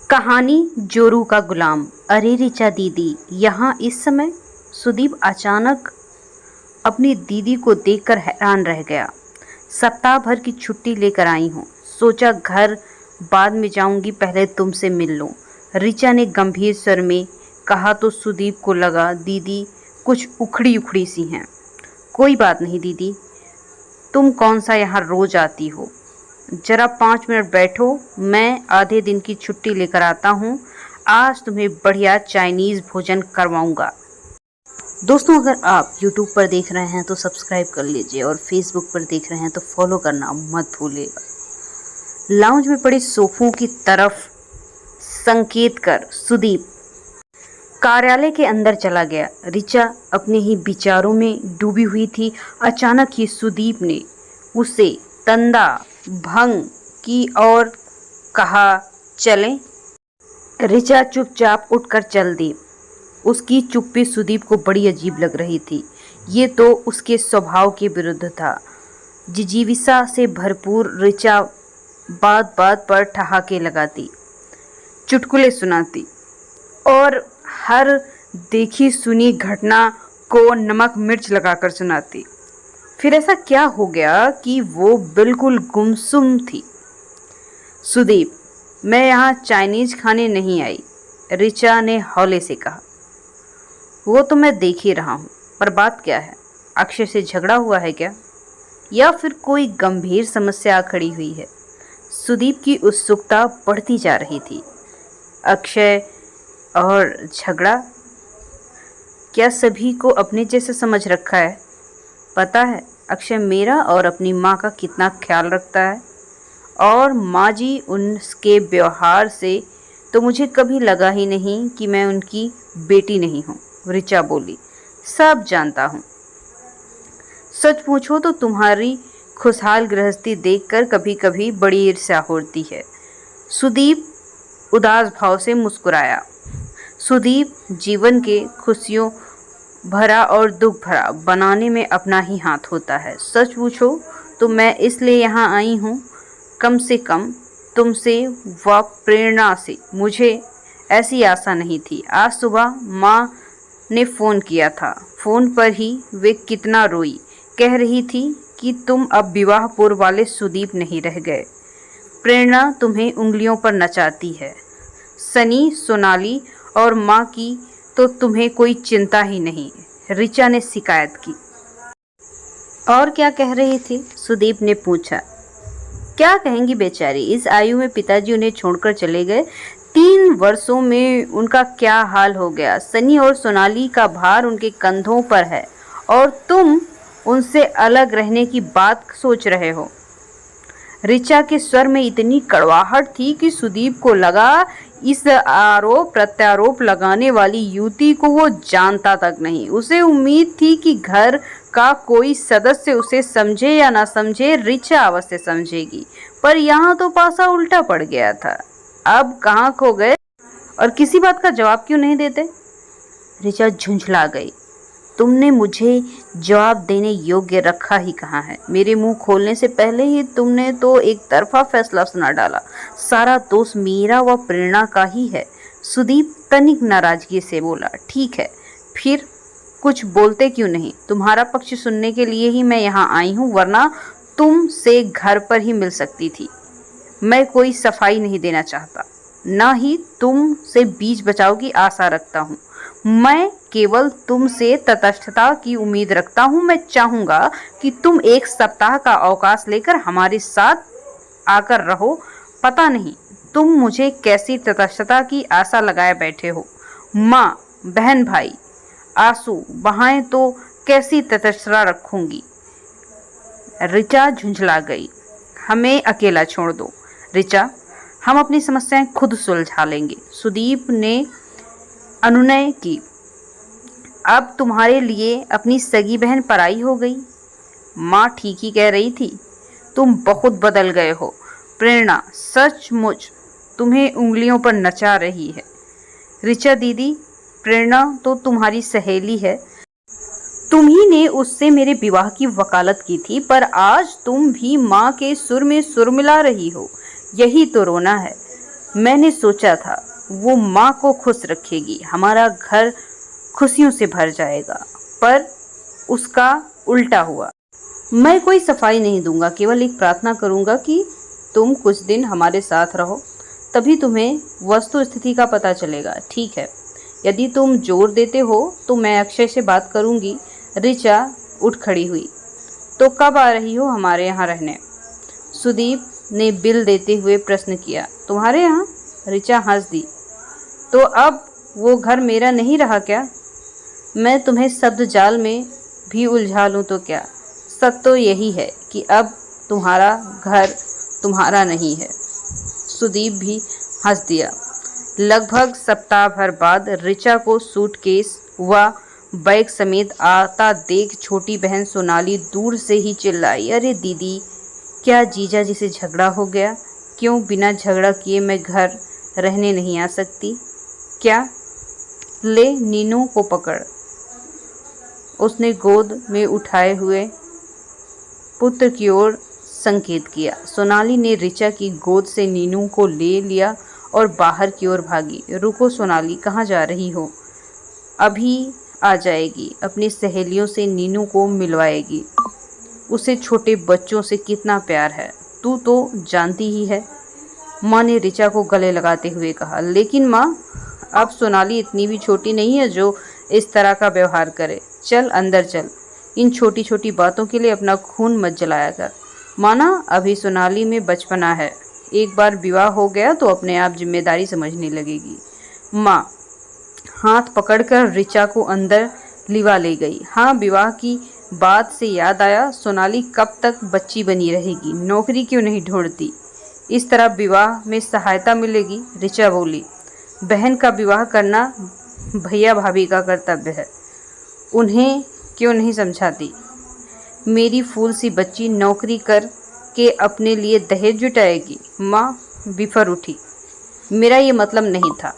कहानी जोरू का गुलाम। अरे ऋचा दीदी, यहाँ इस समय? सुदीप अचानक अपनी दीदी को देखकर हैरान रह गया। सप्ताह भर की छुट्टी लेकर आई हूँ, सोचा घर बाद में जाऊंगी, पहले तुमसे मिल लूं। ऋचा ने गंभीर स्वर में कहा तो सुदीप को लगा दीदी कुछ उखड़ी उखड़ी सी हैं। कोई बात नहीं दीदी, तुम कौन सा यहाँ रोज आती हो, जरा 5 मिनट बैठो, मैं आधे दिन की छुट्टी लेकर आता हूँ। आज तुम्हें बढ़िया चाइनीज़ भोजन करवाऊंगा। दोस्तों, अगर आप YouTube पर देख रहे हैं तो सब्सक्राइब कर लीजिए और Facebook पर देख रहे हैं तो फॉलो करना मत भूलिएगा। लाउंज में पड़े सोफों की तरफ संकेत कर सुदीप कार्यालय के अंदर चला गया। ऋचा अपने ही विचारों में डूबी हुई थी। अचानक ही सुदीप ने उसे तंदा भंग की और कहा, चलें। ऋचा चुपचाप उठकर चल दी। उसकी चुप्पी सुदीप को बड़ी अजीब लग रही थी। ये तो उसके स्वभाव के विरुद्ध था। जिजीविसा से भरपूर ऋचा बात बात पर ठहाके लगाती, चुटकुले सुनाती और हर देखी सुनी घटना को नमक मिर्च लगाकर सुनाती। फिर ऐसा क्या हो गया कि वो बिल्कुल गुमसुम थी। सुदीप, मैं यहाँ चाइनीज खाने नहीं आई, ऋचा ने हौले से कहा। वो तो मैं देख ही रहा हूँ, पर बात क्या है? अक्षय से झगड़ा हुआ है क्या, या फिर कोई गंभीर समस्या खड़ी हुई है? सुदीप की उत्सुकता बढ़ती जा रही थी। अक्षय और झगड़ा? क्या सभी को अपने जैसे समझ रखा है? पता है अक्षय मेरा और अपनी माँ का कितना ख्याल रखता है, और माँ जी उनके व्यवहार से तो मुझे कभी लगा ही नहीं कि मैं उनकी बेटी नहीं हूँ। ऋचा बोली, सब जानता हूँ। सच पूछो तो तुम्हारी खुशहाल गृहस्थी देखकर कभी कभी बड़ी ईर्ष्या होती है। सुदीप उदास भाव से मुस्कुराया। सुदीप, जीवन के खुशियों भरा और दुख भरा बनाने में अपना ही हाथ होता है। सच पूछो तो मैं इसलिए यहाँ आई हूँ, कम से कम तुमसे व प्रेरणा से मुझे ऐसी आशा नहीं थी। आज सुबह माँ ने फ़ोन किया था। फ़ोन पर ही वे कितना रोई, कह रही थी कि तुम अब विवाह पूर्व वाले सुदीप नहीं रह गए। प्रेरणा तुम्हें उंगलियों पर नचाती है। सनी, सोनाली और माँ की तो तुम्हें कोई चिंता ही नहीं, ऋचा ने शिकायत की। और क्या कह रही थी? सुदीप ने पूछा। क्या कहेंगी बेचारी, इस आयु में पिताजी उन्हें छोड़कर चले गए। 3 वर्षों में उनका क्या हाल हो गया। सनी और सोनाली का भार उनके कंधों पर है और तुम उनसे अलग रहने की बात सोच रहे हो। ऋचा के स्वर में इतनी कड़वाहट थी कि सुदीप को लगा इस आरोप प्रत्यारोप लगाने वाली युवती को वो जानता तक नहीं। उसे उम्मीद थी कि घर का कोई सदस्य उसे समझे या ना समझे, ऋचा अवश्य समझेगी, पर यहाँ तो पासा उल्टा पड़ गया था। अब कहाँ खो गए और किसी बात का जवाब क्यों नहीं देते? ऋचा झुंझला गई। तुमने मुझे जवाब देने योग्य रखा ही कहाँ है? मेरे मुंह खोलने से पहले ही तुमने तो एक तरफा फैसला सुना डाला। सारा दोष मेरा व प्रेरणा का ही है। सुदीप तनिक नाराजगी से बोला। ठीक है, फिर कुछ बोलते क्यों नहीं? तुम्हारा पक्ष सुनने के लिए ही मैं यहाँ आई हूँ, वरना तुम से घर पर ही मिल सकती थी। मैं कोई सफाई नहीं देना चाहता, ना ही तुम से बीच बचाव की आशा रखता हूँ। मैं केवल तुमसे तटस्थता की उम्मीद रखता हूँ। मैं चाहूँगा कि तुम 1 सप्ताह का अवकाश लेकर हमारे साथ आकर रहो। पता नहीं तुम मुझे कैसी तटस्थता की आशा लगाए बैठे हो। माँ, बहन, भाई, आंसू बहाएं तो कैसी तटस्थता रखूंगी? ऋचा झुंझला गई। हमें अकेला छोड़ दो ऋचा, हम अपनी समस्याएं खुद सुलझा लेंगे। सुदीप ने अनुनय की। अब तुम्हारे लिए अपनी सगी बहन पराई हो गई। माँ ठीक ही कह रही थी, तुम बहुत बदल गए हो। प्रेरणा सचमुच तुम्हें उंगलियों पर नचा रही है। ऋचा दीदी, प्रेरणा तो तुम्हारी सहेली है, तुम्ही ने उससे मेरे विवाह की वकालत की थी, पर आज तुम भी माँ के सुर में सुर मिला रही हो। यही तो रोना है। मैंने सोचा था वो माँ को खुश रखेगी, हमारा घर खुशियों से भर जाएगा, पर उसका उल्टा हुआ। मैं कोई सफाई नहीं दूंगा, केवल एक प्रार्थना करूंगा कि तुम कुछ दिन हमारे साथ रहो, तभी तुम्हें वस्तु स्थिति का पता चलेगा। ठीक है, यदि तुम जोर देते हो तो मैं अक्षय से बात करूंगी। ऋचा उठ खड़ी हुई। तो कब आ रही हो हमारे यहाँ रहने? सुदीप ने बिल देते हुए प्रश्न किया। तुम्हारे यहाँ? ऋचा हंस दी। तो अब वो घर मेरा नहीं रहा क्या? मैं तुम्हें शब्द जाल में भी उलझा लूँ तो क्या? सच तो यही है कि अब तुम्हारा घर तुम्हारा नहीं है। सुदीप भी हंस दिया। लगभग सप्ताह भर बाद ऋचा को सूटकेस व बैग समेत आता देख छोटी बहन सोनाली दूर से ही चिल्लाई, अरे दीदी, क्या जीजा जी से झगड़ा हो गया? क्यों बिना झगड़ा किए मैं घर रहने नहीं आ सकती क्या? ले नीनू को पकड़। उसने गोद में उठाए हुए पुत्र की ओर संकेत किया। सोनाली ने ऋचा की गोद से नीनू को ले लिया और बाहर की ओर भागी। रुको सोनाली, कहाँ जा रही हो? अभी आ जाएगी, अपनी सहेलियों से नीनू को मिलवाएगी। उसे छोटे बच्चों से कितना प्यार है, तू तो जानती ही है, माँ ने ऋचा को गले लगाते हुए कहा। लेकिन माँ, अब सोनाली इतनी भी छोटी नहीं है जो इस तरह का व्यवहार करे। चल अंदर चल, इन छोटी छोटी बातों के लिए अपना खून मत जलाया कर। माना, अभी सोनाली में बचपना है, एक बार विवाह हो गया तो अपने आप जिम्मेदारी समझने लगेगी। माँ हाथ पकड़कर ऋचा को अंदर लिवा ले गई। हाँ, विवाह की बात से याद आया, सोनाली कब तक बच्ची बनी रहेगी? नौकरी क्यों नहीं ढूंढती? इस तरह विवाह में सहायता मिलेगी। ऋचा बोली, बहन का विवाह करना भैया भाभी का कर्तव्य है, उन्हें क्यों नहीं समझाती? मेरी फूल सी बच्ची नौकरी कर के अपने लिए दहेज जुटाएगी? माँ बिफर उठी। मेरा ये मतलब नहीं था,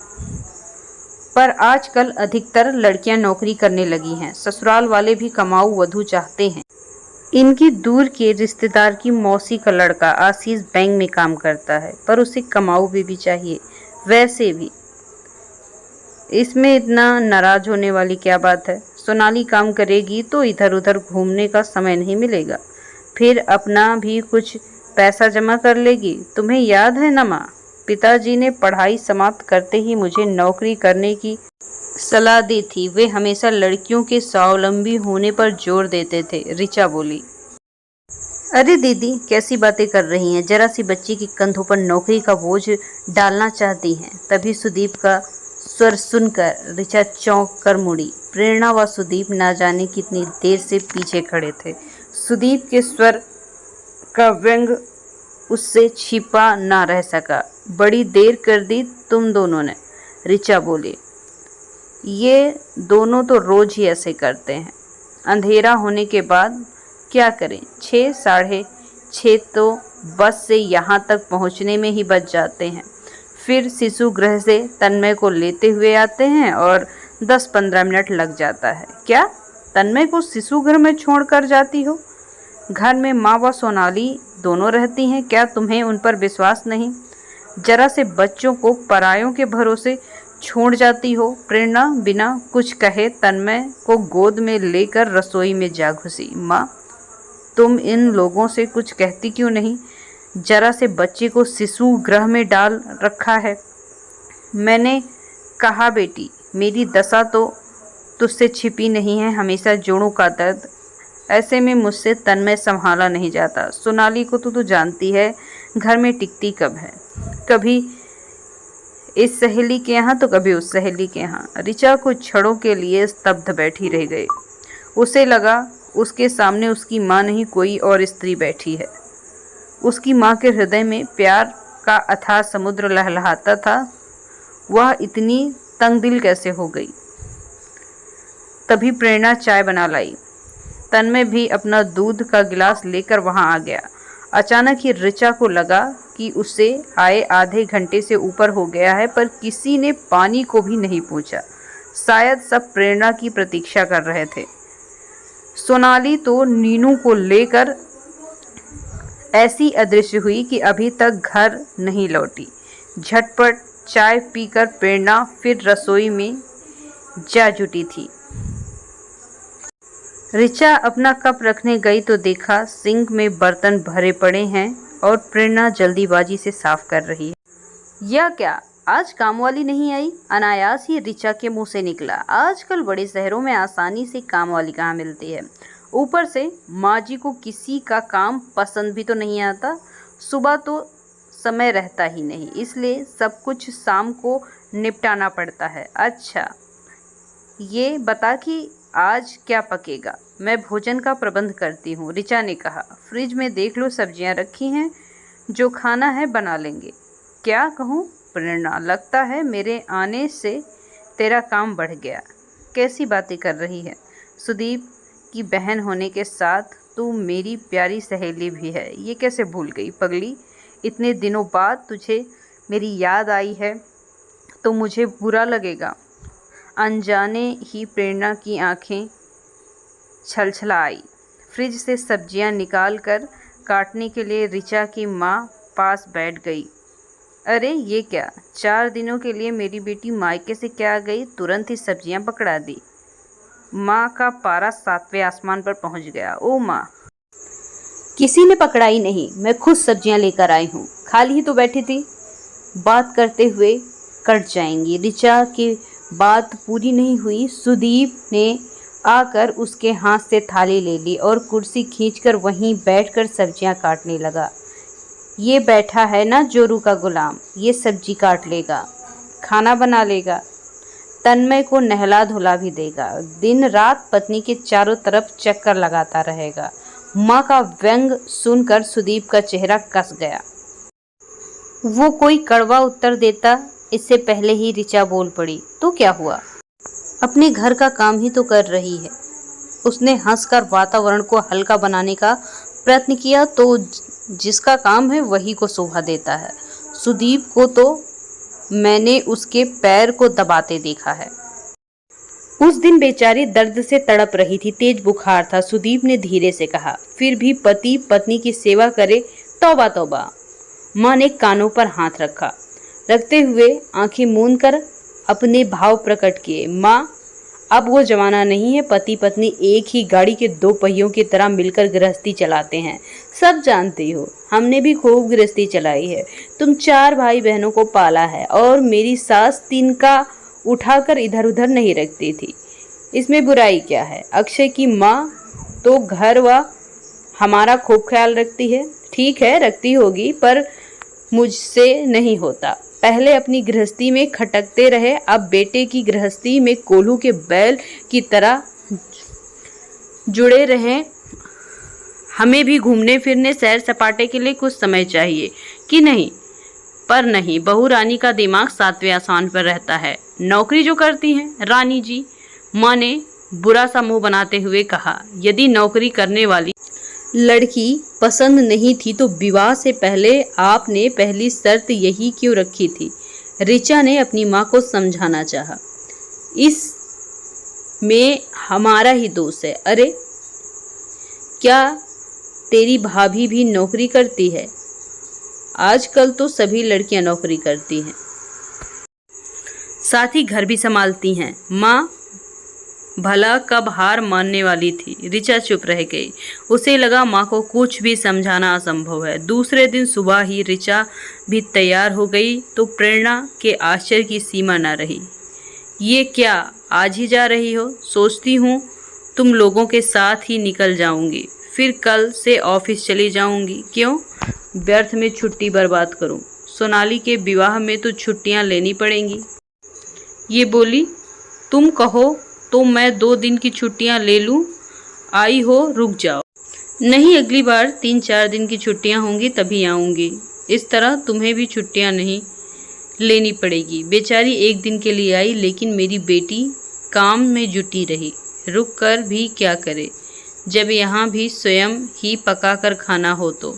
पर आजकल अधिकतर लड़कियां नौकरी करने लगी हैं। ससुराल वाले भी कमाऊ वधू चाहते हैं। इनकी दूर के रिश्तेदार की मौसी का लड़का आशीष बैंक में काम करता है, पर उसे कमाऊ भी चाहिए। वैसे भी इसमें इतना नाराज होने वाली क्या बात है? सोनाली काम करेगी तो इधर उधर घूमने का समय नहीं मिलेगा, फिर अपना भी कुछ पैसा जमा कर लेगी। तुम्हें याद है ना माँ, पिताजी ने पढ़ाई समाप्त करते ही मुझे नौकरी करने की सलाह दी थी। वे हमेशा लड़कियों के स्वावलंबी होने पर जोर देते थे। ऋचा बोली। अरे दीदी, कैसी बातें कर रही हैं? जरा सी बच्ची के कंधों पर नौकरी का बोझ डालना चाहती हैं। तभी सुदीप का स्वर सुनकर ऋचा चौंक कर मुड़ी। प्रेरणा व सुदीप ना जाने कितनी देर से पीछे खड़े थे। सुदीप के स्वर का व्यंग उससे छिपा ना रह सका। बड़ी देर कर दी तुम दोनों ने, ऋचा बोली। ये दोनों तो रोज ही ऐसे करते हैं। अंधेरा होने के बाद क्या करें? 6 साढ़े 6 तो बस से यहाँ तक पहुँचने में ही बच जाते हैं। फिर शिशु गृह से तन्मय को लेते हुए आते हैं और 10-15 मिनट लग जाता है। क्या तन्मय को शिशु गृह में छोड़ कर जाती हो? घर में माँ व सोनाली दोनों रहती हैं, क्या तुम्हें उन पर विश्वास नहीं? जरा से बच्चों को परायों के भरोसे छोड़ जाती हो। प्रेरणा बिना कुछ कहे तन्मय को गोद में लेकर रसोई में जा घुसी। माँ, तुम इन लोगों से कुछ कहती क्यों नहीं? जरा से बच्चे को शिशु गृह में डाल रखा है। मैंने कहा बेटी, मेरी दशा तो तुझसे छिपी नहीं है, हमेशा जोड़ों का दर्द। ऐसे में मुझसे तन्मय संभाला नहीं जाता। सोनाली को तो तू जानती है, घर में टिकती कब है, कभी इस सहेली के यहाँ तो कभी उस सहेली के यहाँ। ऋचा कुछ क्षणों के लिए स्तब्ध बैठी रह गई। उसे लगा उसके सामने उसकी माँ नहीं, कोई और स्त्री बैठी है। उसकी माँ के हृदय में प्यार का अथाह समुद्र लहलहाता था। वह इतनी तंगदिल कैसे हो गई? तभी प्रेरणा चाय बना लाई। तन्मय भी अपना दूध का गिलास लेकर वहां आ गया। अचानक ही ऋचा को लगा कि उसे आए आधे घंटे से ऊपर हो गया है, पर किसी ने पानी को भी नहीं पूछा। शायद सब प्रेरणा की प्रतीक्षा कर रहे थे। सोनाली तो नीनू को लेकर ऐसी अदृश्य हुई कि अभी तक घर नहीं लौटी। झटपट चाय पीकर प्रेरणा फिर रसोई में जा जुटी थी। ऋचा अपना कप रखने गई तो देखा सिंक में बर्तन भरे पड़े हैं और प्रेरणा जल्दीबाजी से साफ कर रही है। यह क्या, आज कामवाली नहीं आई? अनायास ही ऋचा के मुंह से निकला। आजकल बड़े शहरों में आसानी से कामवाली कहाँ मिलती है। ऊपर से माँ जी को किसी का काम पसंद भी तो नहीं आता। सुबह तो समय रहता ही नहीं, इसलिए सब कुछ शाम को निपटाना पड़ता है। अच्छा, ये बता कि आज क्या पकेगा? मैं भोजन का प्रबंध करती हूँ, ऋचा ने कहा। फ्रिज में देख लो, सब्जियाँ रखी हैं, जो खाना है बना लेंगे। क्या कहूँ प्रेरणा, लगता है मेरे आने से तेरा काम बढ़ गया। कैसी बातें कर रही है? सुदीप की बहन होने के साथ तू मेरी प्यारी सहेली भी है, ये कैसे भूल गई पगली? इतने दिनों बाद तुझे मेरी याद आई है तो मुझे बुरा लगेगा। अनजाने ही प्रेरणा की आंखें छलछलाई। फ्रिज से सब्जियां निकालकर काटने के लिए ऋचा की माँ पास बैठ गई। अरे ये क्या, 4 दिनों के लिए मेरी बेटी मायके से क्या गई, तुरंत ही सब्जियां पकड़ा दी। माँ का पारा 7वें आसमान पर पहुंच गया। ओ माँ, किसी ने पकड़ाई नहीं, मैं खुद सब्जियां लेकर आई हूँ। खाली ही तो बैठी थी, बात करते हुए कट जाएंगी। ऋचा की बात पूरी नहीं हुई, सुदीप ने आकर उसके हाथ से थाली ले ली और कुर्सी खींचकर वहीं बैठकर सब्जियां काटने लगा। ये बैठा है ना जोरू का गुलाम, ये सब्जी काट लेगा, खाना बना लेगा, तन्मय को नहला धुला भी देगा, दिन रात पत्नी के चारों तरफ चक्कर लगाता रहेगा। माँ का व्यंग सुनकर सुदीप का चेहरा कस गया। वो कोई कड़वा उत्तर देता, इससे पहले ही ऋचा बोल पड़ी। तो क्या हुआ, अपने घर का काम ही तो कर रही है। उसने हंसकर वातावरण को हल्का बनाने का प्रयत्न किया। तो जिसका काम है वही को शोभा देता है। सुदीप को तो मैंने उसके पैर को दबाते देखा है। उस दिन बेचारी दर्द से तड़प रही थी, तेज बुखार था। सुदीप ने धीरे से कहा, फिर भी पति पत्नी की सेवा करे, तौबा तौबा। माँ ने कानों पर हाथ रखते हुए आंखें मूंद कर अपने भाव प्रकट किए। माँ, अब वो जमाना नहीं है, पति पत्नी एक ही गाड़ी के 2 पहियों की तरह मिलकर गृहस्थी चलाते हैं। सब जानती हो, हमने भी खूब गृहस्थी चलाई है। तुम 4 भाई बहनों को पाला है और मेरी सास तिनका उठाकर इधर उधर नहीं रखती थी। इसमें बुराई क्या है? अक्षय की माँ तो घर व हमारा खूब ख्याल रखती है। ठीक है, रखती होगी, पर मुझसे नहीं होता। पहले अपनी गृहस्थी में खटकते रहे, अब बेटे की गृहस्थी में कोल्हू के बैल की तरह जुड़े रहें। हमें भी घूमने फिरने सैर सपाटे के लिए कुछ समय चाहिए कि नहीं? पर नहीं, बहू रानी का दिमाग 7वें आसमान पर रहता है। नौकरी जो करती हैं रानी जी, माँ ने बुरा सा मुंह बनाते हुए कहा। यदि नौकरी करने वाली लड़की पसंद नहीं थी तो विवाह से पहले आपने पहली शर्त यही क्यों रखी थी? ऋचा ने अपनी माँ को समझाना चाहा। इस में हमारा ही दोष है। अरे क्या तेरी भाभी भी नौकरी करती है? आजकल तो सभी लड़कियां नौकरी करती हैं, साथ ही घर भी संभालती हैं। माँ भला कब हार मानने वाली थी। ऋचा चुप रह गई। उसे लगा माँ को कुछ भी समझाना असंभव है। दूसरे दिन सुबह ही ऋचा भी तैयार हो गई तो प्रेरणा के आश्चर्य की सीमा न रही। ये क्या, आज ही जा रही हो? सोचती हूँ तुम लोगों के साथ ही निकल जाऊंगी, फिर कल से ऑफिस चली जाऊंगी। क्यों व्यर्थ में छुट्टी बर्बाद करूं? सोनाली के विवाह में तो छुट्टियां लेनी पड़ेंगी। ये बोली, तुम कहो तो मैं 2 दिन की छुट्टियां ले लूं। आई हो, रुक जाओ। नहीं, अगली बार 3-4 दिन की छुट्टियां होंगी तभी आऊंगी। इस तरह तुम्हें भी छुट्टियां नहीं लेनी पड़ेगी। बेचारी 1 दिन के लिए आई, लेकिन मेरी बेटी काम में जुटी रही। रुक कर भी क्या करे, जब यहाँ भी स्वयं ही पका कर खाना हो तो।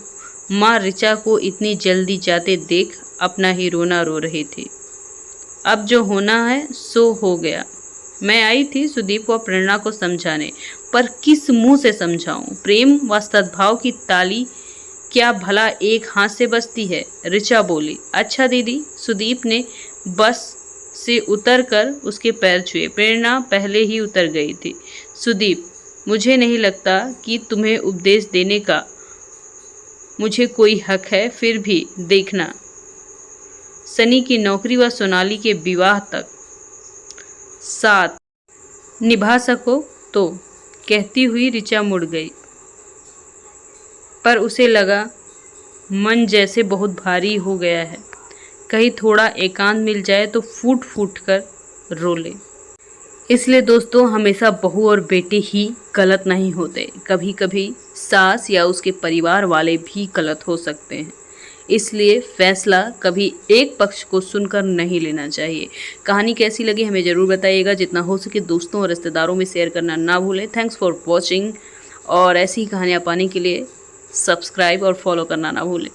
माँ ऋचा को इतनी जल्दी जाते देख अपना ही रोना रो रही थी। अब जो होना है सो हो गया। मैं आई थी सुदीप व प्रेरणा को समझाने, पर किस मुंह से समझाऊं? प्रेम व सद्भाव की ताली क्या भला एक हाथ से बचती है? ऋचा बोली। अच्छा दीदी। सुदीप ने बस से उतरकर उसके पैर छुए। प्रेरणा पहले ही उतर गई थी। सुदीप, मुझे नहीं लगता कि तुम्हें उपदेश देने का मुझे कोई हक है, फिर भी देखना सनी की नौकरी व सोनाली के विवाह तक साथ निभा सको तो, कहती हुई ऋचा मुड़ गई। पर उसे लगा मन जैसे बहुत भारी हो गया है, कहीं थोड़ा एकांत मिल जाए तो फूट फूट कर रो ले। इसलिए दोस्तों, हमेशा बहू और बेटे ही गलत नहीं होते, कभी कभी सास या उसके परिवार वाले भी गलत हो सकते हैं। इसलिए फैसला कभी एक पक्ष को सुनकर नहीं लेना चाहिए। कहानी कैसी लगी हमें ज़रूर बताइएगा। जितना हो सके दोस्तों और रिश्तेदारों में शेयर करना ना भूलें। Thanks for watching. और ऐसी ही कहानियाँ पाने के लिए सब्सक्राइब और फॉलो करना ना भूलें।